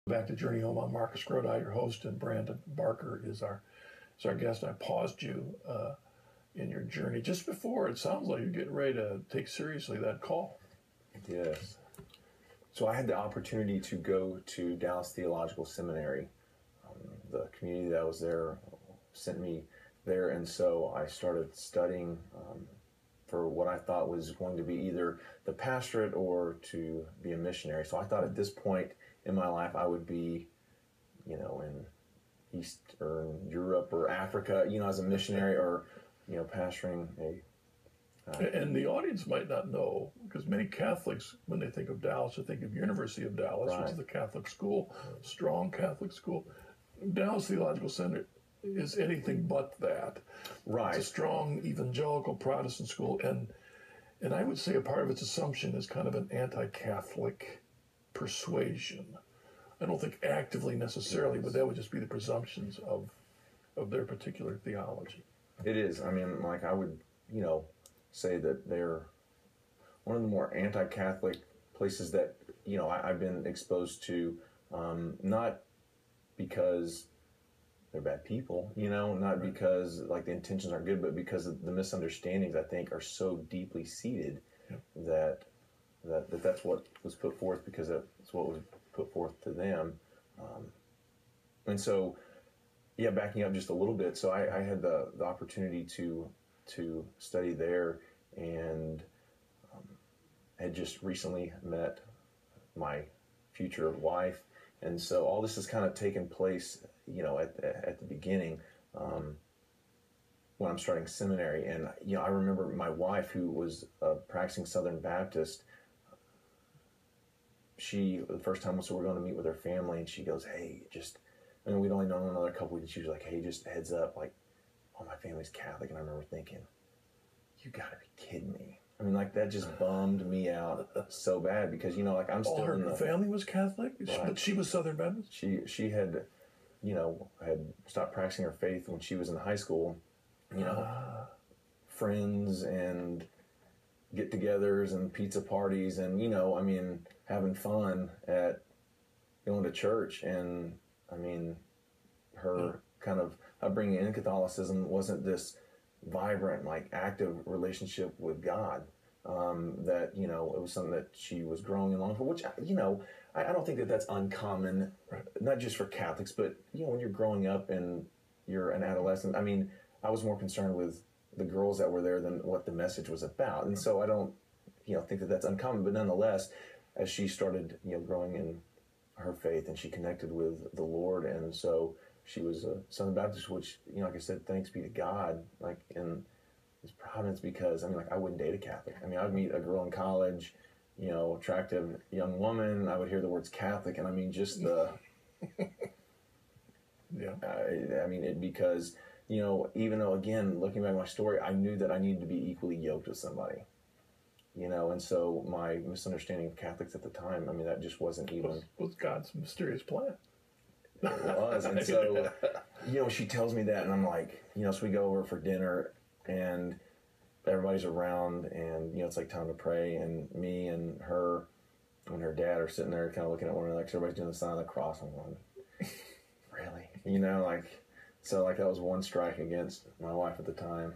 Back to Journey Home. I'm Marcus Grodi, your host, and Brandon Barker is our guest. I paused you in your journey just before it sounds like you're getting ready to take seriously that call. Yes. So I had the opportunity to go to Dallas Theological Seminary. The community that was there sent me there, and so I started studying for what I thought was going to be either the pastorate or to be a missionary. So I thought at this point in my life I would be, in Eastern Europe or Africa, as a missionary or, pastoring a... And the audience might not know, because many Catholics, when they think of Dallas, they think of University of Dallas, Right. which is a Catholic school, strong Catholic school. Dallas Theological Center is anything but that. Right. It's a strong evangelical Protestant school, and I would say a part of its assumption is kind of an anti-Catholic persuasion. I don't think actively necessarily, but that would just be the presumptions of their particular theology. It is. I mean, like I would, say that they're one of the more anti-Catholic places that, I've been exposed to, not because they're bad people, not because like the intentions are good, but because of the misunderstandings, I think, are so deeply seated that's what was put forth, because that's what was put forth to them. And so, backing up just a little bit, so I had the opportunity to study there, and had just recently met my future wife. And so all this has kind of taken place, at the beginning, when I'm starting seminary. And, I remember my wife, who was a practicing Southern Baptist, the first time we're going to meet with her family, and she goes, hey, we'd only known another couple weeks, and she was like, hey, just heads up, like, all my family's Catholic. And I remember thinking, you gotta be kidding me. I mean, like, that just bummed me out so bad, because, I'm still her family was Catholic, right. But she was Southern Baptist? She had, had stopped practicing her faith when she was in high school, friends and get-togethers and pizza parties and, having fun at going to church. And, her kind of upbringing in Catholicism wasn't this vibrant, like, active relationship with God. That, it was something that she was growing along for, which, I don't think that that's uncommon, not just for Catholics, but, when you're growing up and you're an adolescent. I was more concerned with the girls that were there than what the message was about. And so I don't, think that that's uncommon, but nonetheless, as she started, growing in her faith, and she connected with the Lord, and so she was a Southern Baptist, which, like I said, thanks be to God, like, in His providence, because, I wouldn't date a Catholic. I'd meet a girl in college, attractive young woman, I would hear the words Catholic, and just the... because, even though, again, looking back at my story, I knew that I needed to be equally yoked with somebody, and so my misunderstanding of Catholics at the time, that just wasn't even... Was God's mysterious plan. It was. And so, she tells me that, and I'm like, so we go over for dinner, and everybody's around, and, it's like time to pray, and me and her and her dad are sitting there kind of looking at one another, like everybody's doing the sign of the cross. I'm going, really? So, like, that was one strike against my wife at the time.